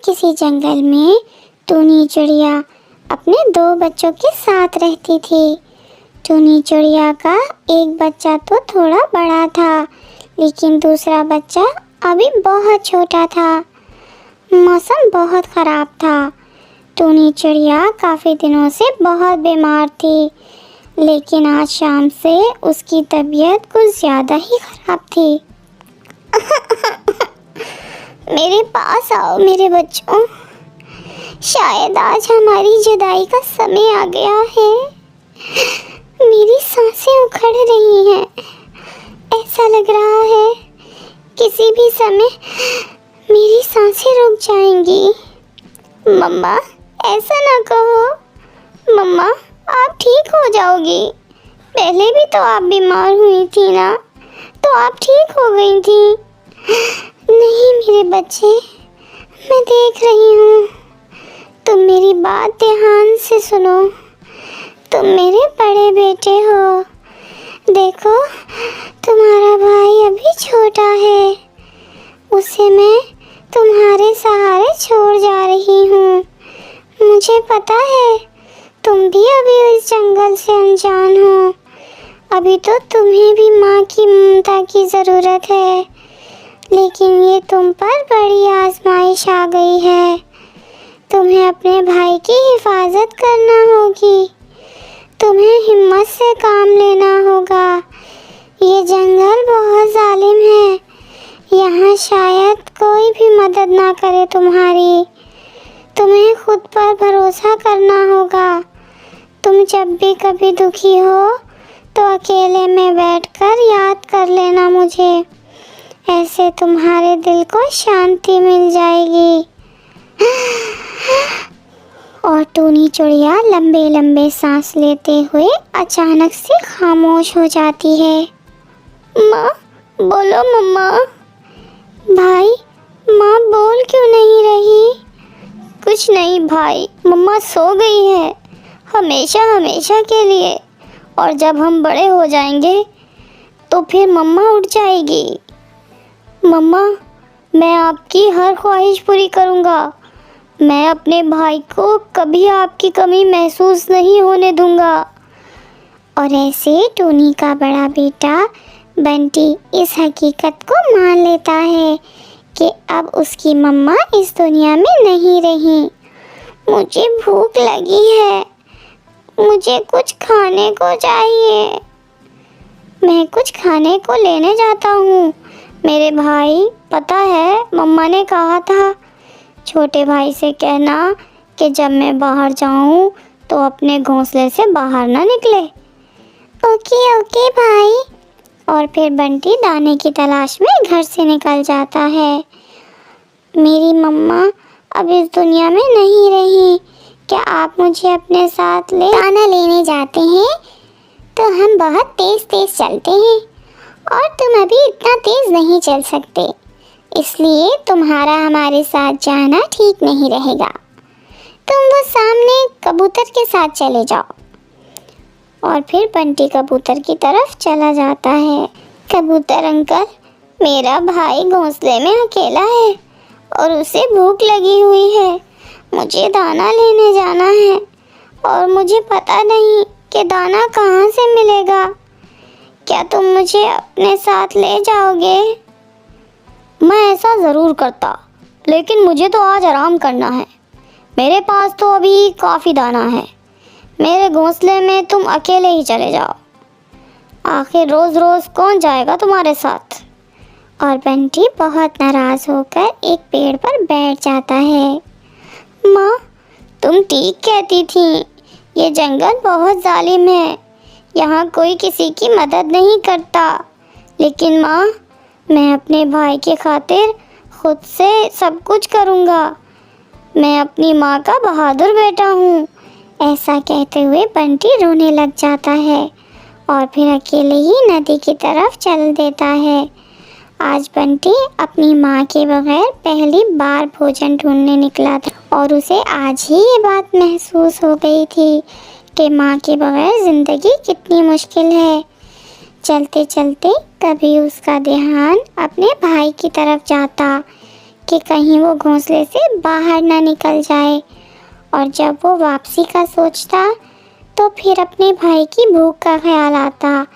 किसी जंगल में टूनी चिड़िया अपने 2 बच्चों के साथ रहती थी। टूनी चिड़िया का एक बच्चा तो थोड़ा बड़ा था, लेकिन दूसरा बच्चा अभी बहुत छोटा था। मौसम बहुत ख़राब था। टूनी चिड़िया काफ़ी दिनों से बहुत बीमार थी, लेकिन आज शाम से उसकी तबीयत कुछ ज़्यादा ही ख़राब थी। मेरे पास आओ मेरे बच्चों, शायद आज हमारी जुदाई का समय आ गया है। मेरी सांसें उखड़ रही हैं। ऐसा लग रहा है किसी भी समय मेरी सांसें रुक जाएंगी। मम्मा, ऐसा ना कहो। मम्मा, आप ठीक हो जाओगी। पहले भी तो आप बीमार हुई थी ना, तो आप ठीक हो गई थी। नहीं मेरे बच्चे, मैं देख रही हूँ। तुम मेरी बात ध्यान से सुनो। तुम मेरे बड़े बेटे हो। देखो, तुम्हारा भाई अभी छोटा है। उसे मैं तुम्हारे सहारे छोड़ जा रही हूँ। मुझे पता है तुम भी अभी इस जंगल से अनजान हो। अभी तो तुम्हें भी माँ की ममता की ज़रूरत है, लेकिन ये तुम पर बड़ी आजमाइश आ गई है। तुम्हें अपने भाई की हिफाजत करना होगी। तुम्हें हिम्मत से काम लेना होगा। ये जंगल बहुत जालिम है। यहाँ शायद कोई भी मदद ना करे तुम्हारी। तुम्हें खुद पर भरोसा करना होगा। तुम जब भी कभी दुखी हो तो अकेले में बैठकर याद कर लेना मुझे। ऐसे तुम्हारे दिल को शांति मिल जाएगी। और टूनी चिड़िया लंबे लंबे सांस लेते हुए अचानक से खामोश हो जाती है। माँ, बोलो मम्मा। भाई, माँ बोल क्यों नहीं रही? कुछ नहीं भाई, मम्मा सो गई है, हमेशा हमेशा के लिए। और जब हम बड़े हो जाएंगे तो फिर मम्मा उठ जाएगी। मम्मा, मैं आपकी हर ख्वाहिश पूरी करूँगा। मैं अपने भाई को कभी आपकी कमी महसूस नहीं होने दूँगा। और ऐसे टूनी का बड़ा बेटा बंटी इस हकीकत को मान लेता है कि अब उसकी मम्मा इस दुनिया में नहीं रही। मुझे भूख लगी है, मुझे कुछ खाने को चाहिए। मैं कुछ खाने को लेने जाता हूँ। मेरे भाई, पता है मम्मा ने कहा था छोटे भाई से कहना कि जब मैं बाहर जाऊँ तो अपने घोंसले से बाहर ना निकले। ओके ओके भाई। और फिर बंटी दाने की तलाश में घर से निकल जाता है। मेरी मम्मा अब इस दुनिया में नहीं रही। क्या आप मुझे अपने साथ दाना लेने जाते हैं? तो हम बहुत तेज़ तेज़ चलते हैं और तुम अभी इतना तेज़ नहीं चल सकते, इसलिए तुम्हारा हमारे साथ जाना ठीक नहीं रहेगा। तुम वो सामने कबूतर के साथ चले जाओ। और फिर बंटी कबूतर की तरफ चला जाता है। कबूतर अंकल, मेरा भाई घोंसले में अकेला है और उसे भूख लगी हुई है। मुझे दाना लेने जाना है और मुझे पता नहीं कि दाना कहाँ से मिलेगा। क्या तुम मुझे अपने साथ ले जाओगे? मैं ऐसा ज़रूर करता, लेकिन मुझे तो आज आराम करना है। मेरे पास तो अभी काफ़ी दाना है। मेरे घोंसले में तुम अकेले ही चले जाओ। आखिर रोज़ रोज़ कौन जाएगा तुम्हारे साथ? और बंटी बहुत नाराज़ होकर एक पेड़ पर बैठ जाता है। माँ, तुम ठीक कहती थी। ये जंगल बहुत जालिम है। यहाँ कोई किसी की मदद नहीं करता। लेकिन माँ, मैं अपने भाई के खातिर खुद से सब कुछ करूँगा। मैं अपनी माँ का बहादुर बेटा हूँ। ऐसा कहते हुए बंटी रोने लग जाता है और फिर अकेले ही नदी की तरफ चल देता है। आज बंटी अपनी माँ के बगैर पहली बार भोजन ढूंढने निकला था और उसे आज ही ये बात महसूस हो गई थी कि माँ के बगैर ज़िंदगी कितनी मुश्किल है। चलते चलते कभी उसका ध्यान अपने भाई की तरफ जाता कि कहीं वो घोंसले से बाहर ना निकल जाए। और जब वो वापसी का सोचता तो फिर अपने भाई की भूख का ख्याल आता।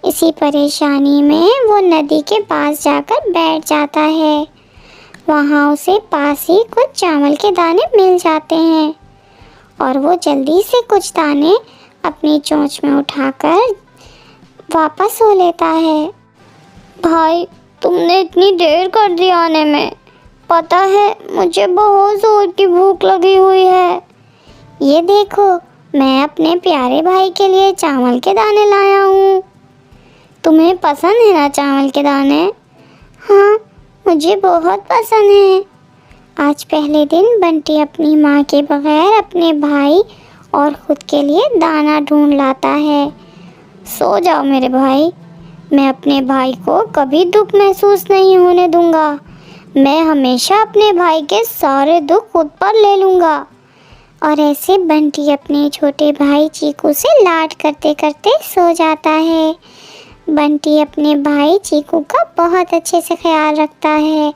इसी परेशानी में वो नदी के पास जाकर बैठ जाता है। वहाँ उसे पास ही कुछ चावल के दाने मिल जाते हैं और वो जल्दी से कुछ दाने अपनी चोंच में उठाकर वापस सो लेता है। भाई, तुमने इतनी देर कर दी आने में। पता है, मुझे बहुत ज़ोर की भूख लगी हुई है। ये देखो, मैं अपने प्यारे भाई के लिए चावल के दाने लाया हूँ। तुम्हें पसंद है ना चावल के दाने? हाँ, मुझे बहुत पसंद है। आज पहले दिन बंटी अपनी माँ के बगैर अपने भाई और खुद के लिए दाना ढूंढ लाता है। सो जाओ मेरे भाई, मैं अपने भाई को कभी दुख महसूस नहीं होने दूंगा। मैं हमेशा अपने भाई के सारे दुख खुद पर ले लूँगा। और ऐसे बंटी अपने छोटे भाई चीकू से लाड करते करते सो जाता है। बंटी अपने भाई चीकू का बहुत अच्छे से ख्याल रखता है,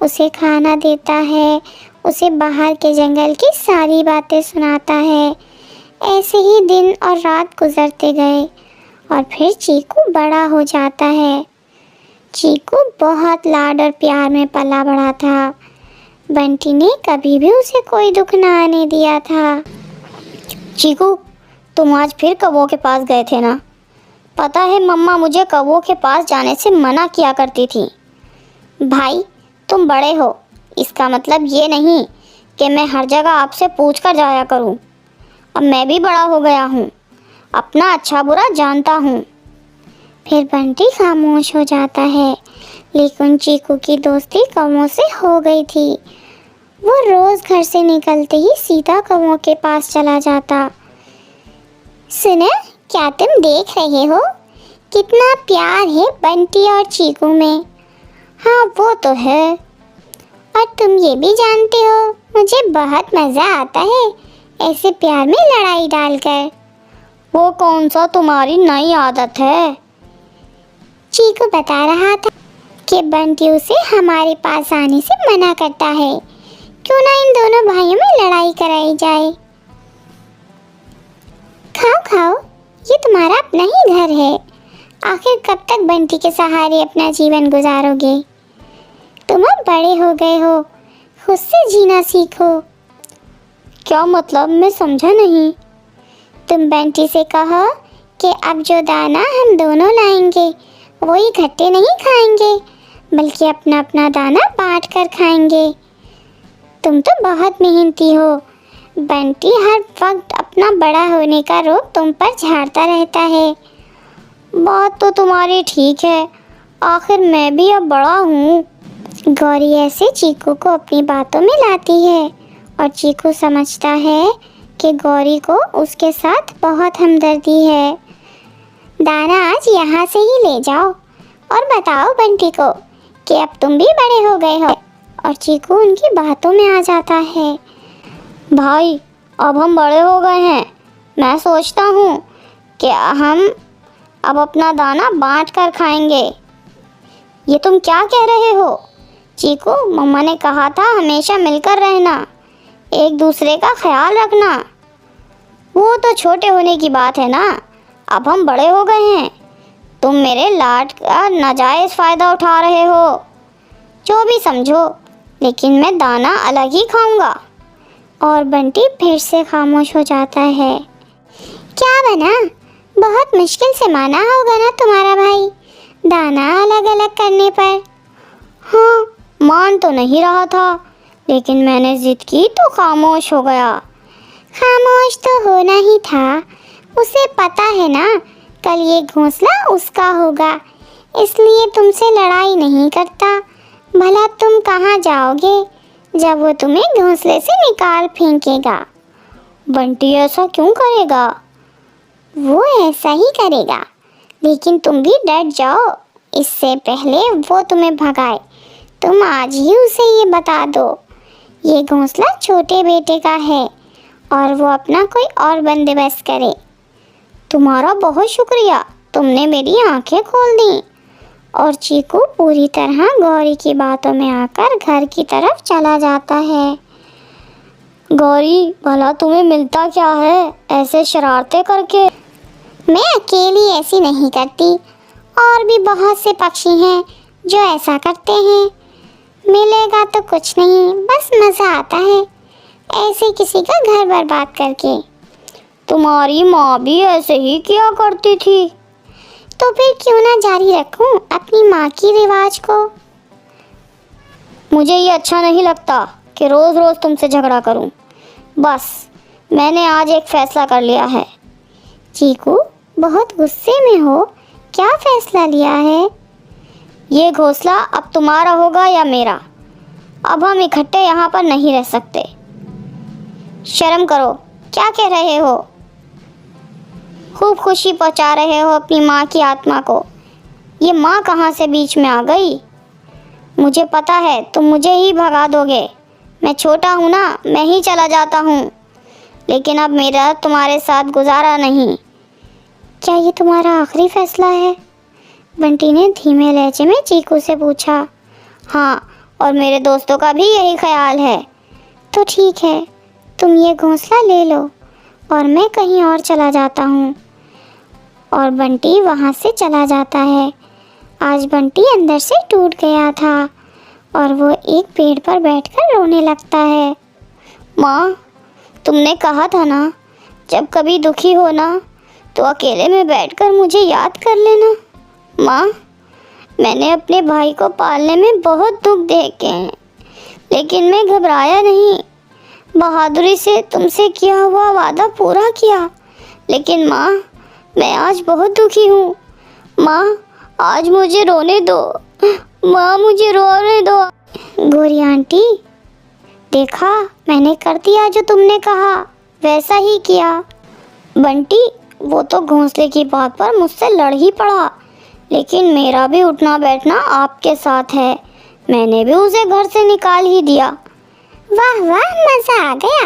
उसे खाना देता है, उसे बाहर के जंगल की सारी बातें सुनाता है। ऐसे ही दिन और रात गुजरते गए और फिर चीकू बड़ा हो जाता है। चीकू बहुत लाड और प्यार में पला बड़ा था। बंटी ने कभी भी उसे कोई दुख ना आने दिया था। चीकू, तुम आज फिर कौवों के पास गए थे ना? पता है, मम्मा मुझे कौवों के पास जाने से मना किया करती थी। भाई, तुम बड़े हो, इसका मतलब ये नहीं कि मैं हर जगह आपसे पूछ कर जाया करूं। अब मैं भी बड़ा हो गया हूं, अपना अच्छा बुरा जानता हूं। फिर बंटी खामोश हो जाता है। लेकिन चीकू की दोस्ती कौवों से हो गई थी। वो रोज़ घर से निकलते ही सीधा कौवों के पास चला जाता। सुनो, क्या तुम देख रहे हो कितना प्यार है बंटी और चीकू में? हाँ, वो तो है। और तुम ये भी जानते हो, मुझे बहुत मज़ा आता है ऐसे प्यार में लड़ाई डालकर। वो कौन सा तुम्हारी नई आदत है? चीकू बता रहा था कि बंटी उसे हमारे पास आने से मना करता है। क्यों ना इन दोनों भाइयों में लड़ाई कराई जाए। खाओ खाओ, ये तुम्हारा अपना ही घर है। आखिर कब तक बंटी के सहारे अपना जीवन गुजारोगे? तुम अब बड़े हो गए हो, खुद से जीना सीखो। क्या मतलब? मैं समझा नहीं। तुम बंटी से कहो कि अब जो दाना हम दोनों लाएंगे वो इकट्ठे नहीं खाएंगे, बल्कि अपना अपना दाना बांट कर खाएंगे। तुम तो बहुत मेहनती हो। बंटी हर वक्त अपना बड़ा होने का रोब तुम पर झाड़ता रहता है। बात तो तुम्हारी ठीक है, आखिर मैं भी अब बड़ा हूँ। गौरी ऐसे चीकू को अपनी बातों में लाती है और चीकू समझता है कि गौरी को उसके साथ बहुत हमदर्दी है। दाना आज यहाँ से ही ले जाओ और बताओ बंटी को कि अब तुम भी बड़े हो गए हो। और चीकू उनकी बातों में आ जाता है। भाई, अब हम बड़े हो गए हैं। मैं सोचता हूँ कि हम अब अपना दाना बांट कर खाएंगे। ये तुम क्या कह रहे हो? चीकू, मम्मा ने कहा था हमेशा मिलकर रहना, एक दूसरे का ख्याल रखना। वो तो छोटे होने की बात है ना, अब हम बड़े हो गए हैं। तुम मेरे लाड का नाजायज़ फ़ायदा उठा रहे हो। जो भी समझो, लेकिन मैं दाना अलग ही खाऊंगा। और बंटी फिर से खामोश हो जाता है। क्या बना? बहुत मुश्किल से माना होगा ना तुम्हारा भाई दाना अलग अलग करने पर? हाँ, मान तो नहीं रहा था, लेकिन मैंने जिद की तो खामोश हो गया। खामोश तो होना ही था, उसे पता है ना कल ये घोंसला उसका होगा, इसलिए तुमसे लड़ाई नहीं करता। भला तुम कहाँ जाओगे जब वो तुम्हें घोंसले से निकाल फेंकेगा? बंटी ऐसा क्यों करेगा? वो ऐसा ही करेगा, लेकिन तुम भी डट जाओ इससे पहले वो तुम्हें भगाए। तुम आज ही उसे ये बता दो, ये घोंसला छोटे बेटे का है और वो अपना कोई और बंदोबस्त करे। तुम्हारा बहुत शुक्रिया, तुमने मेरी आंखें खोल दी। और चीकू पूरी तरह गौरी की बातों में आकर घर की तरफ चला जाता है। गौरी, भला तुम्हें मिलता क्या है ऐसे शरारतें करके? मैं अकेली ऐसी नहीं करती, और भी बहुत से पक्षी हैं जो ऐसा करते हैं। मिलेगा तो कुछ नहीं, बस मज़ा आता है ऐसे किसी का घर बर्बाद करके। तुम्हारी माँ भी ऐसे ही किया करती थी। तो फिर क्यों ना जारी रखूं अपनी माँ की रिवाज को। मुझे ये अच्छा नहीं लगता कि रोज़ रोज़ तुमसे झगड़ा करूं। बस मैंने आज एक फ़ैसला कर लिया है। चीकू, बहुत गुस्से में हो, क्या फैसला लिया है? ये घोंसला अब तुम्हारा होगा या मेरा? अब हम इकट्ठे यहाँ पर नहीं रह सकते। शर्म करो, क्या कह रहे हो? खूब खुशी पहुँचा रहे हो अपनी माँ की आत्मा को। ये माँ कहाँ से बीच में आ गई? मुझे पता है तुम मुझे ही भगा दोगे। मैं छोटा हूँ ना, मैं ही चला जाता हूँ, लेकिन अब मेरा तुम्हारे साथ गुजारा नहीं। क्या ये तुम्हारा आखिरी फैसला है? बंटी ने धीमे लहजे में चीकू से पूछा। हाँ, और मेरे दोस्तों का भी यही ख्याल है। तो ठीक है, तुम ये घोंसला ले लो और मैं कहीं और चला जाता हूँ। और बंटी वहाँ से चला जाता है। आज बंटी अंदर से टूट गया था और वो एक पेड़ पर बैठकर रोने लगता है। माँ, तुमने कहा था ना, जब कभी दुखी हो ना तो अकेले में बैठकर मुझे याद कर लेना। माँ, मैंने अपने भाई को पालने में बहुत दुख देखे हैं, लेकिन मैं घबराया नहीं। बहादुरी से तुमसे किया हुआ वादा पूरा किया। लेकिन माँ, मैं आज बहुत दुखी हूँ। माँ, आज मुझे रोने दो। माँ, मुझे रोने दो। गौरी आंटी, देखा, मैंने कर दिया जो तुमने कहा, वैसा ही किया। बंटी, वो तो घोंसले की बात पर मुझसे लड़ ही पड़ा, लेकिन मेरा भी उठना बैठना आपके साथ है। मैंने भी उसे घर से निकाल ही दिया। वाह वाह, मज़ा आ गया।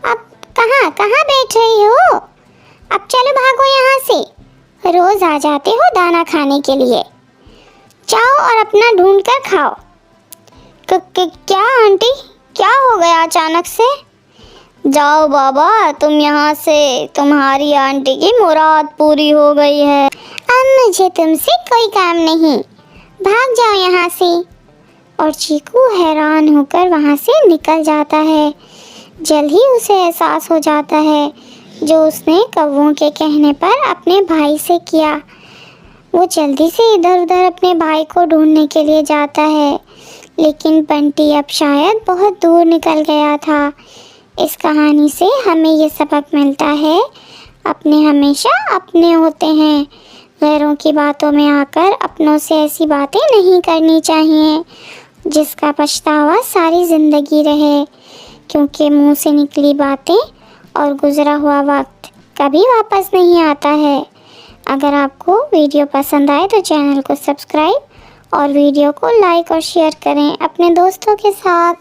अब कहाँ कहाँ बैठ रही हो? अब चलो भागो यहाँ से। रोज़ आ जाते हो दाना खाने के लिए। जाओ और अपना ढूंढ कर खाओ। क्या आंटी, क्या हो गया अचानक से? जाओ बाबा, तुम यहाँ से। तुम्हारी आंटी की मुराद पूरी हो गई है। अब मुझे तुमसे कोई काम नहीं, भाग जाओ यहाँ से। और चीकू हैरान होकर वहाँ से निकल जाता है। जल्द ही उसे एहसास हो जाता है जो उसने कौवों के कहने पर अपने भाई से किया। वो जल्दी से इधर उधर अपने भाई को ढूंढने के लिए जाता है, लेकिन बंटी अब शायद बहुत दूर निकल गया था। इस कहानी से हमें ये सबक मिलता है, अपने हमेशा अपने होते हैं। गैरों की बातों में आकर अपनों से ऐसी बातें नहीं करनी चाहिए जिसका पछतावा सारी ज़िंदगी रहे, क्योंकि मुंह से निकली बातें और गुज़रा हुआ वक्त कभी वापस नहीं आता है। अगर आपको वीडियो पसंद आए तो चैनल को सब्सक्राइब और वीडियो को लाइक और शेयर करें अपने दोस्तों के साथ।